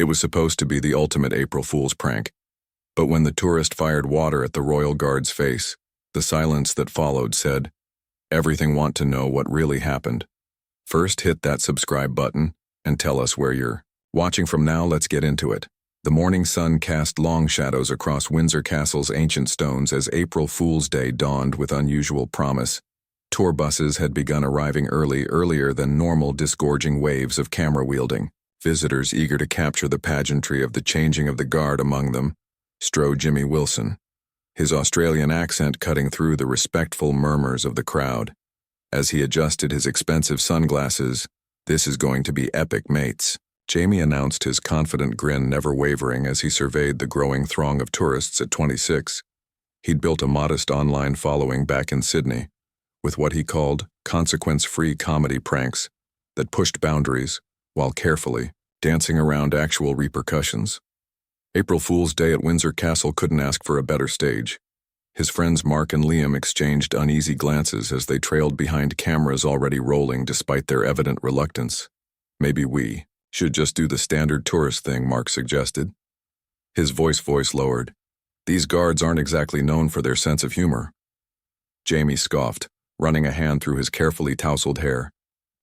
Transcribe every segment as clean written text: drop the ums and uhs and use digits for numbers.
It was supposed to be the ultimate April Fool's prank. But when the tourist fired water at the royal guard's face, the silence that followed said, "Everything want to know what really happened. First hit that subscribe button and tell us where you're watching from now. Let's get into it." The morning sun cast long shadows across Windsor Castle's ancient stones as April Fool's Day dawned with unusual promise. Tour buses had begun arriving earlier than normal, disgorging waves of camera wielding. Visitors eager to capture the pageantry of the changing of the guard. Among them strode Jimmy Wilson, his Australian accent cutting through the respectful murmurs of the crowd. As he adjusted his expensive sunglasses, "This is going to be epic, mates," Jamie announced, his confident grin never wavering as he surveyed the growing throng of tourists. At 26, he'd built a modest online following back in Sydney, with what he called consequence-free comedy pranks that pushed boundaries while carefully dancing around actual repercussions. April Fool's Day at Windsor Castle couldn't ask for a better stage. His friends Mark and Liam exchanged uneasy glances as they trailed behind cameras already rolling despite their evident reluctance. "Maybe we should just do the standard tourist thing," Mark suggested. His voice lowered. "These guards aren't exactly known for their sense of humor." Jamie scoffed, running a hand through his carefully tousled hair.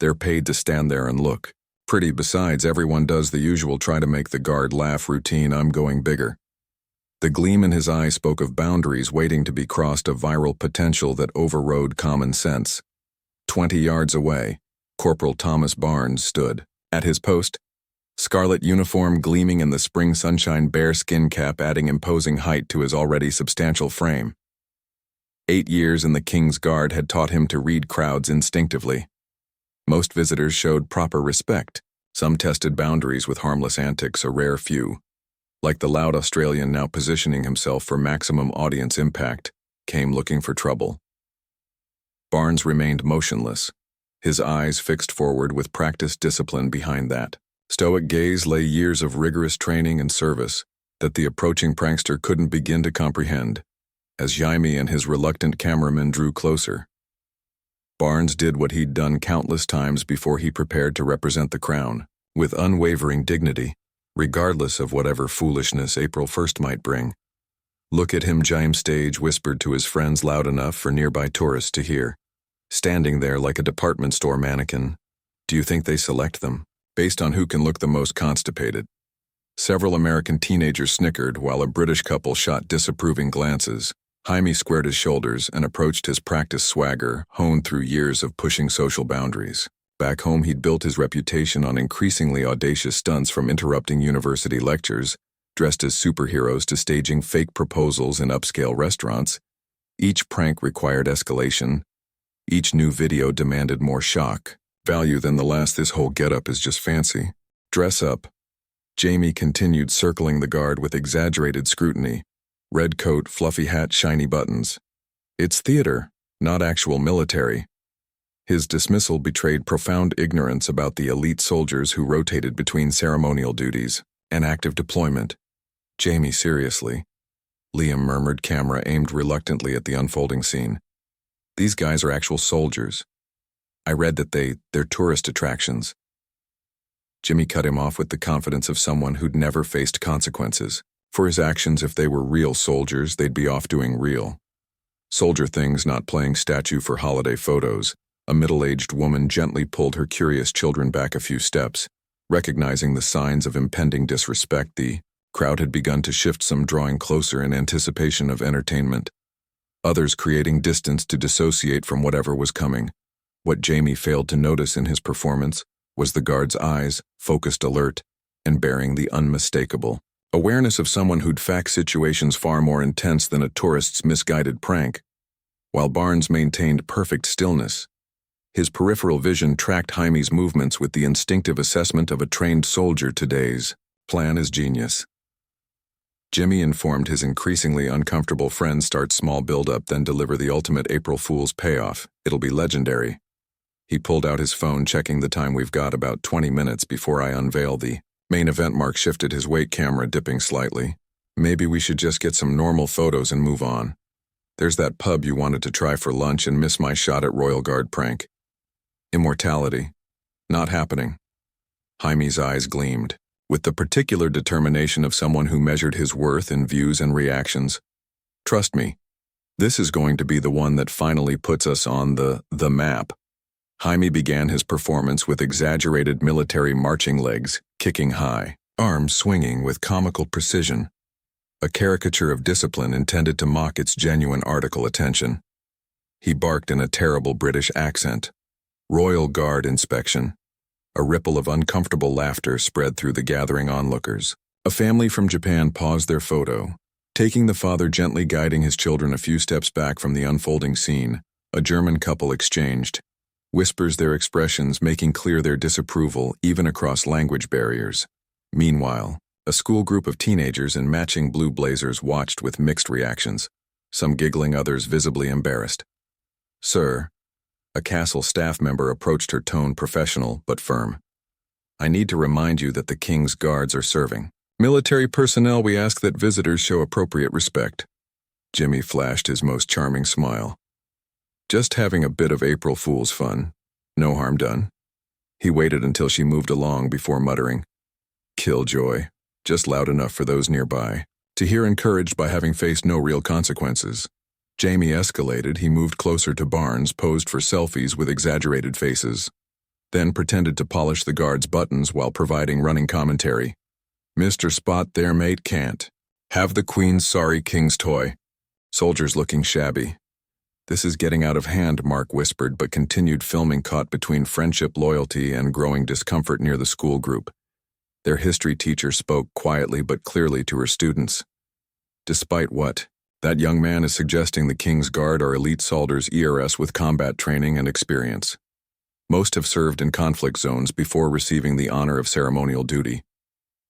"They're paid to stand there and look pretty. Besides, everyone does the usual try to make the guard laugh routine. I'm going bigger." The gleam in his eye spoke of boundaries waiting to be crossed, a viral potential that overrode common sense. 20 yards away, Corporal Thomas Barnes stood at his post, scarlet uniform gleaming in the spring sunshine, bearskin cap adding imposing height to his already substantial frame. 8 years in the King's Guard had taught him to read crowds instinctively. Most visitors showed proper respect. Some tested boundaries with harmless antics, a rare few, like the loud Australian now positioning himself for maximum audience impact, came looking for trouble. Barnes remained motionless, his eyes fixed forward with practiced discipline behind that stoic gaze lay years of rigorous training and service that the approaching prankster couldn't begin to comprehend. As Jaime and his reluctant cameraman drew closer, Barnes did what he'd done countless times before he prepared to represent the crown, with unwavering dignity, regardless of whatever foolishness April 1st might bring. "Look at him," Jaime Stage whispered to his friends loud enough for nearby tourists to hear. "Standing there like a department store mannequin. Do you think they select them based on who can look the most constipated?" Several American teenagers snickered while a British couple shot disapproving glances. Jaime squared his shoulders and approached his practiced swagger, honed through years of pushing social boundaries. Back home, he'd built his reputation on increasingly audacious stunts, from interrupting university lectures, dressed as superheroes, to staging fake proposals in upscale restaurants. Each prank required escalation. Each new video demanded more shock value than the last. "This whole getup is just fancy. Dress up." Jamie continued, circling the guard with exaggerated scrutiny. Red coat, fluffy hat, shiny buttons. "It's theater, not actual military." His dismissal betrayed profound ignorance about the elite soldiers who rotated between ceremonial duties and active deployment. "Jamie, seriously," Liam murmured, camera aimed reluctantly at the unfolding scene. "These guys are actual soldiers. I read that they're tourist attractions." Jimmy cut him off with the confidence of someone who'd never faced consequences for his actions. If they were real soldiers, they'd be off doing real soldier things, not playing statue for holiday photos. A middle-aged woman gently pulled her curious children back a few steps, recognizing the signs of impending disrespect. The crowd had begun to shift, some drawing closer in anticipation of entertainment, others creating distance to dissociate from whatever was coming. What Jamie failed to notice in his performance was the guard's eyes, focused, alert, and bearing the unmistakable awareness of someone who'd faced situations far more intense than a tourist's misguided prank. While Barnes maintained perfect stillness, his peripheral vision tracked Jaime's movements with the instinctive assessment of a trained soldier. "Today's plan is genius," Jimmy informed his increasingly uncomfortable friends. "Start small, build up, then deliver the ultimate April Fool's payoff. It'll be legendary." He pulled out his phone, checking the time. "We've got about 20 minutes before I unveil the main event." Mark shifted his weight, camera dipping slightly. "Maybe we should just get some normal photos and move on. There's that pub you wanted to try for lunch and miss my shot at Royal Guard prank. Immortality. Not happening." Jaime's eyes gleamed. with the particular determination of someone who measured his worth in views and reactions. Trust me, this is going to be the one that finally puts us on the map. Jaime began his performance with exaggerated military marching legs, kicking high, arms swinging with comical precision. A caricature of discipline intended to mock its genuine article attention. He barked in a terrible British accent. Royal Guard inspection. A ripple of uncomfortable laughter spread through the gathering onlookers. A family from Japan paused their photo, taking the father gently guiding his children a few steps back from the unfolding scene. A German couple exchanged whispers, their expressions making clear their disapproval even across language barriers. Meanwhile, a school group of teenagers in matching blue blazers watched with mixed reactions, some giggling, others visibly embarrassed. "Sir," a castle staff member approached, her tone professional but firm. "I need to remind you that the King's Guards are serving military personnel. We ask that visitors show appropriate respect." Jimmy flashed his most charming smile. Just having a bit of April Fool's fun. No harm done. He waited until she moved along before muttering, "Killjoy," just loud enough for those nearby to hear, encouraged by having faced no real consequences. Jamie escalated. He moved closer to Barnes, posed for selfies with exaggerated faces, then pretended to polish the guard's buttons while providing running commentary. "Mr. Spot there, mate, can't have the Queen's sorry King's toy." Soldiers looking shabby. "This is getting out of hand," Mark whispered, but continued filming, caught between friendship, loyalty, and growing discomfort near the school group. Their history teacher spoke quietly but clearly to her students. "Despite what? That young man is suggesting the King's Guard are elite soldiers, ERS with combat training and experience. Most have served in conflict zones before receiving the honor of ceremonial duty."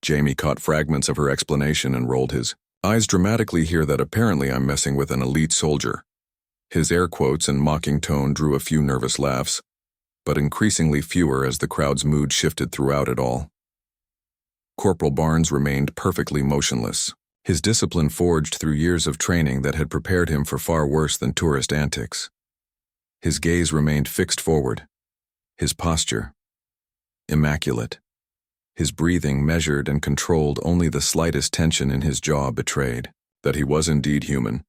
Jamie caught fragments of her explanation and rolled his eyes dramatically. "Hear that? Apparently I'm messing with an elite soldier." His air quotes and mocking tone drew a few nervous laughs, but increasingly fewer as the crowd's mood shifted throughout it all. Corporal Barnes remained perfectly motionless, his discipline forged through years of training that had prepared him for far worse than tourist antics. His gaze remained fixed forward, his posture immaculate. His breathing measured and controlled. Only the slightest tension in his jaw betrayed that he was indeed human.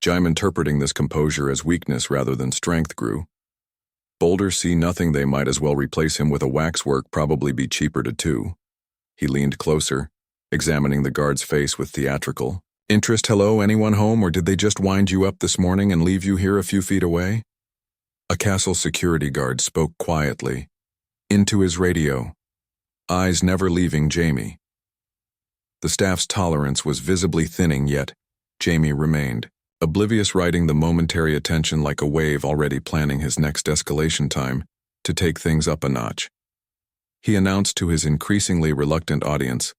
Jaime, interpreting this composure as weakness rather than strength, grew bolder. "See nothing, they might as well replace him with a waxwork, probably be cheaper to do." He leaned closer, examining the guard's face with theatrical interest. "Hello, anyone home, or did they just wind you up this morning and leave you here a few feet away?" A castle security guard spoke quietly into his radio, eyes never leaving Jamie. The staff's tolerance was visibly thinning, yet Jamie remained oblivious, riding the momentary attention like a wave, already planning his next escalation time to take things up a notch. He announced to his increasingly reluctant audience,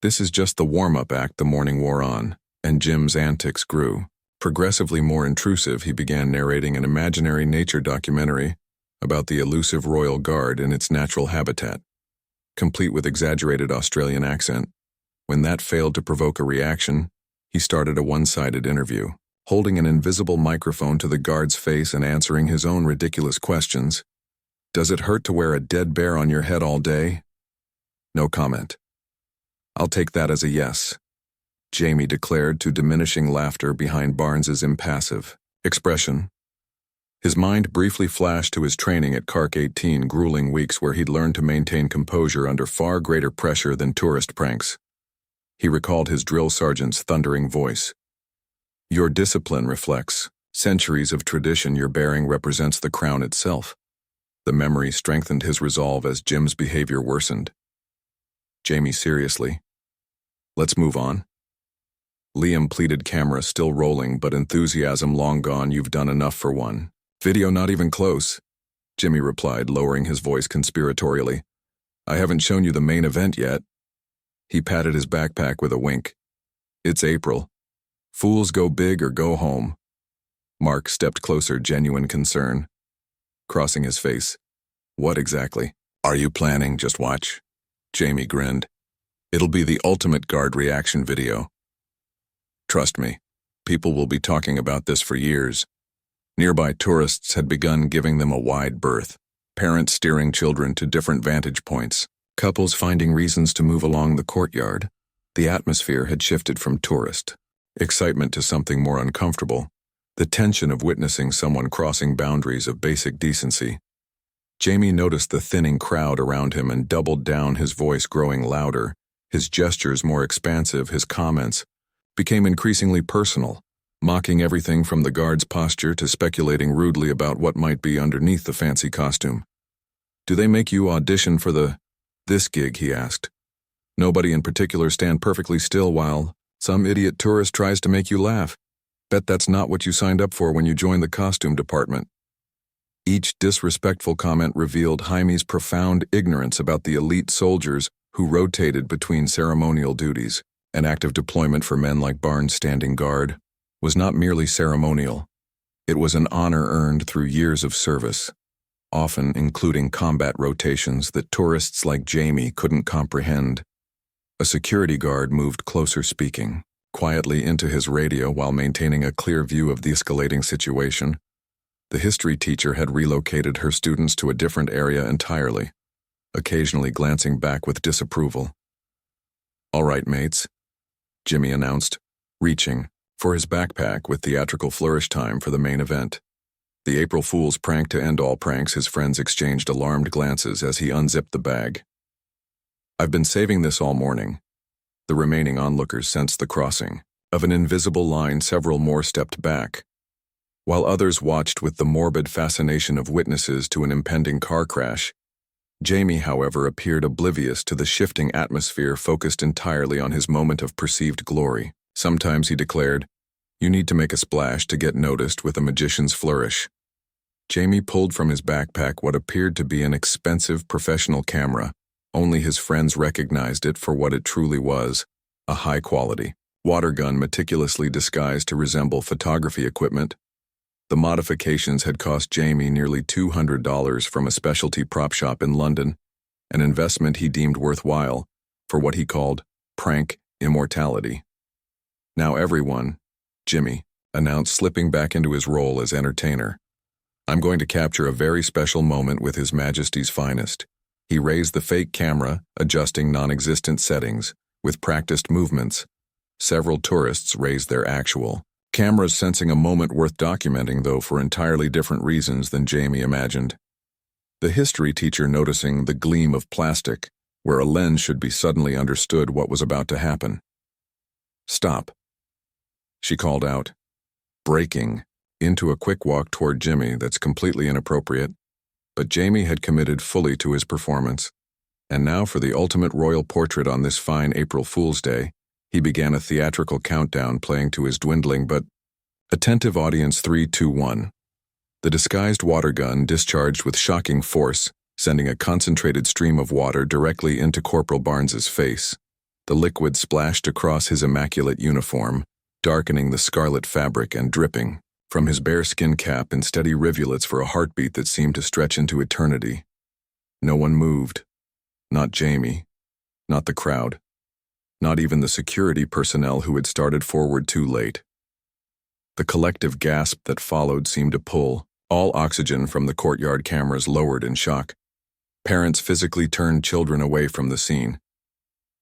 "This is just the warm-up act." The morning wore on, and Jim's antics grew progressively more intrusive. He began narrating an imaginary nature documentary about the elusive Royal Guard in its natural habitat, complete with exaggerated Australian accent. When that failed to provoke a reaction, he started a one-sided interview, holding an invisible microphone to the guard's face and answering his own ridiculous questions. "Does it hurt to wear a dead bear on your head all day?" No comment. "I'll take that as a yes," Jamie declared to diminishing laughter behind Barnes's impassive expression. His mind briefly flashed to his training at Kark 18, grueling weeks where he'd learned to maintain composure under far greater pressure than tourist pranks. He recalled his drill sergeant's thundering voice. "Your discipline reflects centuries of tradition. Your bearing represents the crown itself." The memory strengthened his resolve as Jim's behavior worsened. "Jamie, seriously, let's move on." Liam pleaded, camera still rolling but enthusiasm long gone. "You've done enough for one video." "Not even close," Jimmy replied, lowering his voice conspiratorially. "I haven't shown you the main event yet." He patted his backpack with a wink. "It's April. Fools go big or go home." Mark stepped closer, genuine concern crossing his face. "What exactly are you planning?" "Just watch." Jamie grinned. "It'll be the ultimate guard reaction video. Trust me, people will be talking about this for years." Nearby tourists had begun giving them a wide berth, parents steering children to different vantage points, Couples finding reasons to move along the courtyard. The atmosphere had shifted from tourist excitement to something more uncomfortable, the tension of witnessing someone crossing boundaries of basic decency. Jamie noticed the thinning crowd around him and doubled down, his voice growing louder, his gestures more expansive. His comments became increasingly personal, mocking everything from the guard's posture to speculating rudely about what might be underneath the fancy costume. "Do they make you audition for this gig?" he asked. "Nobody in particular stand perfectly still while some idiot tourist tries to make you laugh. Bet that's not what you signed up for when you joined the costume department." Each disrespectful comment revealed Jaime's profound ignorance about the elite soldiers who rotated between ceremonial duties. An active deployment for men like Barnes standing guard was not merely ceremonial. It was an honor earned through years of service, often including combat rotations that tourists like Jamie couldn't comprehend. A security guard moved closer, speaking quietly into his radio while maintaining a clear view of the escalating situation. The history teacher had relocated her students to a different area entirely, occasionally glancing back with disapproval. "All right, mates," Jimmy announced, reaching for his backpack with theatrical flourish. Time for the main event. The April Fool's prank to end all pranks. His friends exchanged alarmed glances as he unzipped the bag. "I've been saving this all morning." The remaining onlookers sensed the crossing of an invisible line. Several more stepped back, while others watched with the morbid fascination of witnesses to an impending car crash. Jamie, however, appeared oblivious to the shifting atmosphere, focused entirely on his moment of perceived glory. Sometimes, he declared, you need to make a splash to get noticed with a magician's flourish. Jamie pulled from his backpack what appeared to be an expensive professional camera. Only his friends recognized it for what it truly was, a high-quality water gun meticulously disguised to resemble photography equipment. The modifications had cost Jamie nearly $200 from a specialty prop shop in London, an investment he deemed worthwhile for what he called prank immortality. "Now everyone," Jimmy announced, slipping back into his role as entertainer. "I'm going to capture a very special moment with His Majesty's finest." He raised the fake camera, adjusting non-existent settings with practiced movements. Several tourists raised their actual cameras, sensing a moment worth documenting, though for entirely different reasons than Jamie imagined. The history teacher, noticing the gleam of plastic where a lens should be, suddenly understood what was about to happen. "Stop," she called out, breaking into a quick walk toward Jimmy. "That's completely inappropriate." But Jamie had committed fully to his performance. And now for the ultimate royal portrait on this fine April Fool's Day. He began a theatrical countdown, playing to his dwindling but attentive audience. 3, 2, 1. The disguised water gun discharged with shocking force, sending a concentrated stream of water directly into Corporal Barnes's face. The liquid splashed across his immaculate uniform, darkening the scarlet fabric and dripping from his bearskin cap in steady rivulets for a heartbeat that seemed to stretch into eternity. No one moved. Not Jamie. Not the crowd. Not even the security personnel who had started forward too late. The collective gasp that followed seemed to pull all oxygen from the courtyard cameras, lowered in shock. Parents physically turned children away from the scene.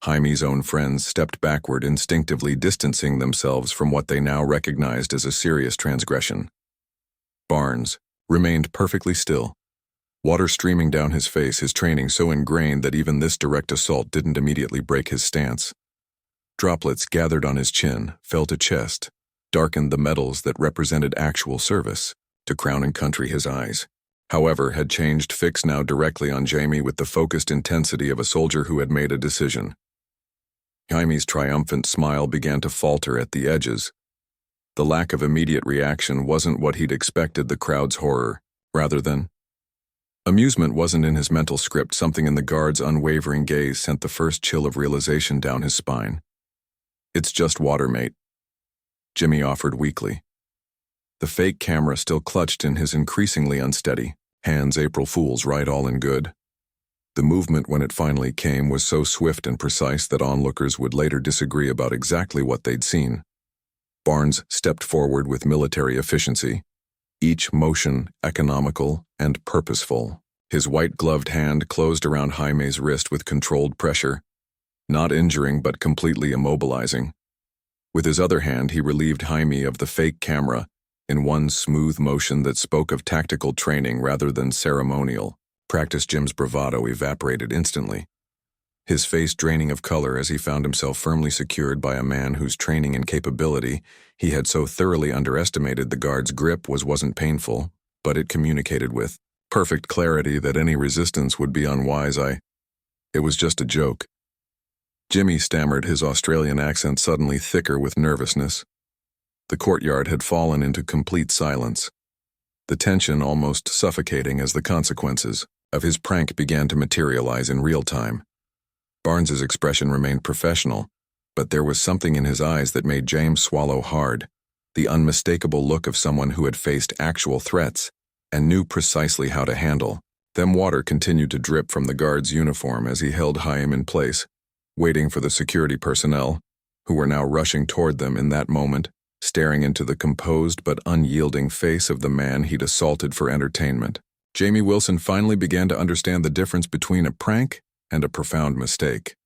Jaime's own friends stepped backward, instinctively distancing themselves from what they now recognized as a serious transgression. Barnes remained perfectly still, water streaming down his face, his training so ingrained that even this direct assault didn't immediately break his stance. Droplets gathered on his chin, fell to chest, darkened the medals that represented actual service. To Crown and Country his eyes, however, had changed, fixed now directly on Jamie with the focused intensity of a soldier who had made a decision. Jaime's triumphant smile began to falter at the edges. The lack of immediate reaction wasn't what he'd expected. The crowd's horror, rather than amusement, wasn't in his mental script. Something in the guard's unwavering gaze sent the first chill of realization down his spine. "It's just water, mate," Jimmy offered weakly. The fake camera still clutched in his increasingly unsteady hands. April Fool's, right? All in good. The movement, when it finally came, was so swift and precise that onlookers would later disagree about exactly what they'd seen. Barnes stepped forward with military efficiency, each motion economical and purposeful. His white-gloved hand closed around Jaime's wrist with controlled pressure, not injuring but completely immobilizing. With his other hand, he relieved Jaime of the fake camera in one smooth motion that spoke of tactical training rather than ceremonial. Practice Jim's bravado evaporated instantly, his face draining of color as he found himself firmly secured by a man whose training and capability he had so thoroughly underestimated. The guard's grip wasn't painful, but it communicated with perfect clarity that any resistance would be unwise. It was just a joke. Jimmy stammered, his Australian accent suddenly thicker with nervousness. The courtyard had fallen into complete silence, the tension almost suffocating as the consequences of his prank began to materialize in real time. Barnes's expression remained professional, but there was something in his eyes that made James swallow hard, the unmistakable look of someone who had faced actual threats and knew precisely how to handle them. Water continued to drip from the guard's uniform as he held Jaime in place, waiting for the security personnel, who were now rushing toward them in that moment, staring into the composed but unyielding face of the man he'd assaulted for entertainment. Jamie Wilson finally began to understand the difference between a prank and a profound mistake.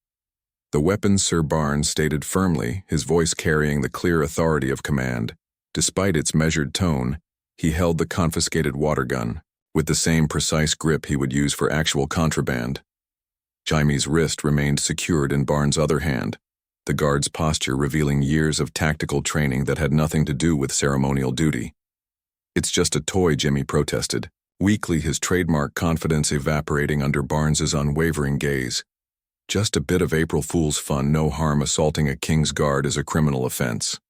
The weapon Sir Barnes stated firmly, his voice carrying the clear authority of command. Despite its measured tone, he held the confiscated water gun, with the same precise grip he would use for actual contraband. Jaime's wrist remained secured in Barnes' other hand, the guard's posture revealing years of tactical training that had nothing to do with ceremonial duty. "It's just a toy," Jimmy protested, weakly, his trademark confidence evaporating under Barnes's unwavering gaze. "Just a bit of April Fool's fun, no harm. Assaulting a king's guard is a criminal offense."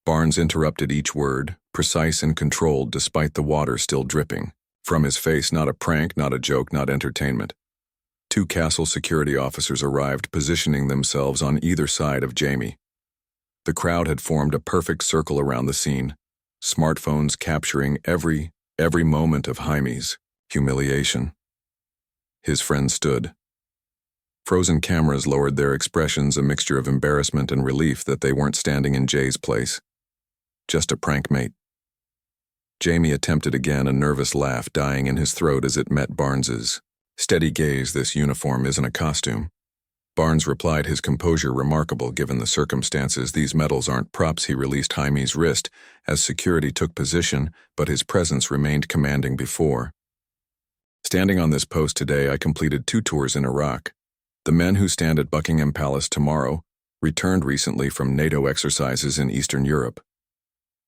Barnes interrupted each word, precise and controlled despite the water still dripping from his face. "Not a prank, not a joke, not entertainment." Two castle security officers arrived, positioning themselves on either side of Jamie. The crowd had formed a perfect circle around the scene, smartphones capturing every moment of Jaime's humiliation. His friend stood. Frozen cameras lowered their expressions, a mixture of embarrassment and relief that they weren't standing in Jay's place. "Just a prank, mate." Jamie attempted again, a nervous laugh dying in his throat as it met Barnes's steady gaze. "This uniform isn't a costume." Barnes replied, his composure remarkable given the circumstances. "These medals aren't props." He released Jaime's wrist as security took position, but his presence remained commanding before. "Standing on this post today, I completed 2 tours in Iraq. The men who stand at Buckingham Palace tomorrow returned recently from NATO exercises in Eastern Europe."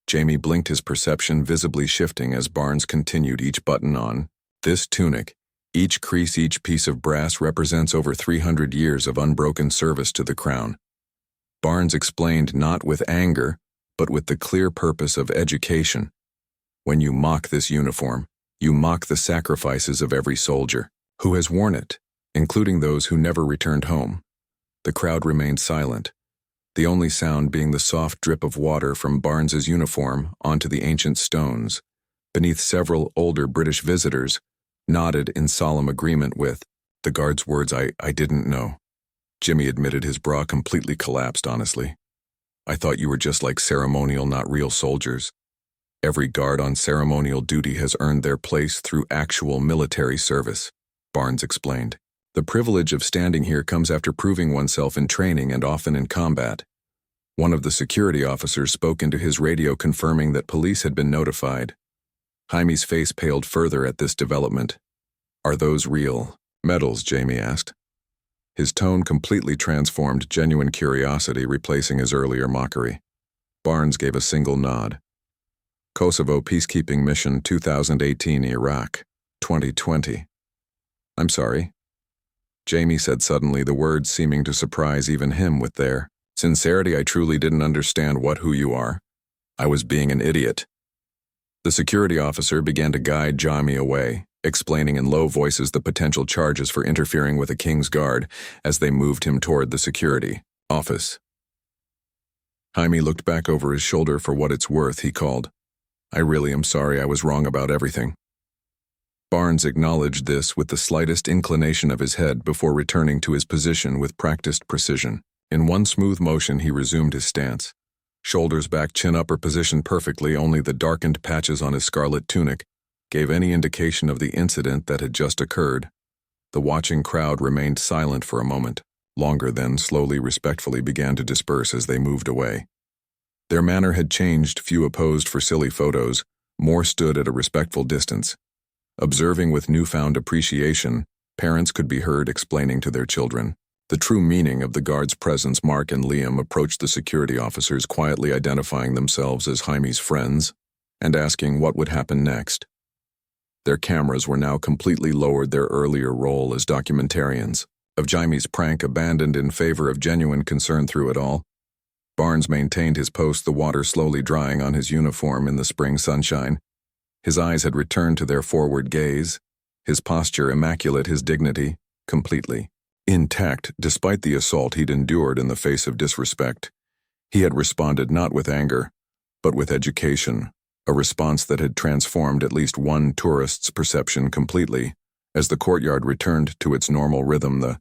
Jamie blinked, his perception visibly shifting as Barnes continued, "Each button on this tunic, each crease, each piece of brass represents over 300 years of unbroken service to the crown." Barnes explained, not with anger, but with the clear purpose of education. "When you mock this uniform, you mock the sacrifices of every soldier who has worn it, including those who never returned home." The crowd remained silent, the only sound being the soft drip of water from Barnes's uniform onto the ancient stones, beneath several older British visitors nodded in solemn agreement with the guard's words. I didn't know." Jimmy admitted, his bra completely collapsed. "Honestly, I thought you were just like ceremonial, not real soldiers. Every guard on ceremonial duty has earned their place through actual military service," Barnes explained. "The privilege of standing here comes after proving oneself in training and often in combat." One of the security officers spoke into his radio, confirming that police had been notified. Jaime's face paled further at this development. "Are those real medals?" Jamie asked. His tone completely transformed, genuine curiosity replacing his earlier mockery. Barnes gave a single nod. "Kosovo Peacekeeping Mission 2018, Iraq, 2020. "I'm sorry," Jamie said suddenly, the words seeming to surprise even him with their sincerity. "I truly didn't understand who you are. I was being an idiot." The security officer began to guide Jaime away, explaining in low voices the potential charges for interfering with a king's guard as they moved him toward the security office. Jaime looked back over his shoulder. "For what it's worth," he called, "I really am sorry. I was wrong about everything." Barnes acknowledged this with the slightest inclination of his head before returning to his position with practiced precision. In one smooth motion, he resumed his stance. Shoulders back, chin upper positioned perfectly, only the darkened patches on his scarlet tunic gave any indication of the incident that had just occurred. The watching crowd remained silent for a moment, longer then slowly respectfully began to disperse as they moved away. Their manner had changed, few opposed for silly photos, more stood at a respectful distance. Observing with newfound appreciation, parents could be heard explaining to their children the true meaning of the guards' presence. Mark and Liam approached the security officers, quietly identifying themselves as Jaime's friends and asking what would happen next. Their cameras were now completely lowered, their earlier role as documentarians of Jaime's prank abandoned in favor of genuine concern through it all. Barnes maintained his post, the water slowly drying on his uniform in the spring sunshine. His eyes had returned to their forward gaze, his posture immaculate, his dignity completely intact despite the assault he'd endured in the face of disrespect. He had responded not with anger, but with education, a response that had transformed at least one tourist's perception completely. As the courtyard returned to its normal rhythm, the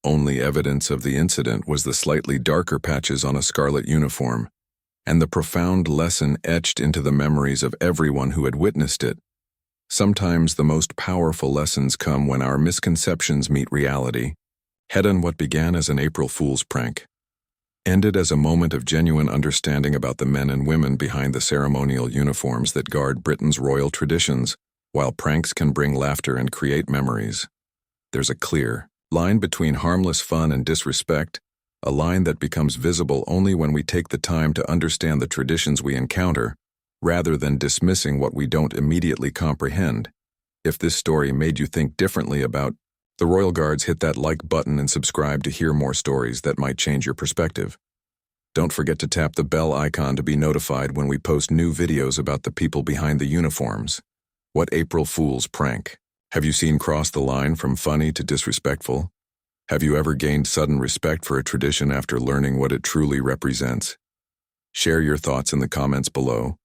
only evidence of the incident was the slightly darker patches on a scarlet uniform, and the profound lesson etched into the memories of everyone who had witnessed it. Sometimes the most powerful lessons come when our misconceptions meet reality. Head on. What began as an April Fool's prank ended as a moment of genuine understanding about the men and women behind the ceremonial uniforms that guard Britain's royal traditions. While pranks can bring laughter and create memories, there's a clear line between harmless fun and disrespect, a line that becomes visible only when we take the time to understand the traditions we encounter, rather than dismissing what we don't immediately comprehend. If this story made you think differently about the Royal Guards, hit that like button and subscribe to hear more stories that might change your perspective. Don't forget to tap the bell icon to be notified when we post new videos about the people behind the uniforms. What April Fool's prank have you seen cross the line from funny to disrespectful? Have you ever gained sudden respect for a tradition after learning what it truly represents? Share your thoughts in the comments below.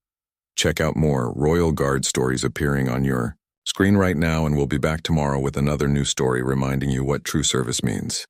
Check out more Royal Guard stories appearing on your screen right now, and we'll be back tomorrow with another new story reminding you what true service means.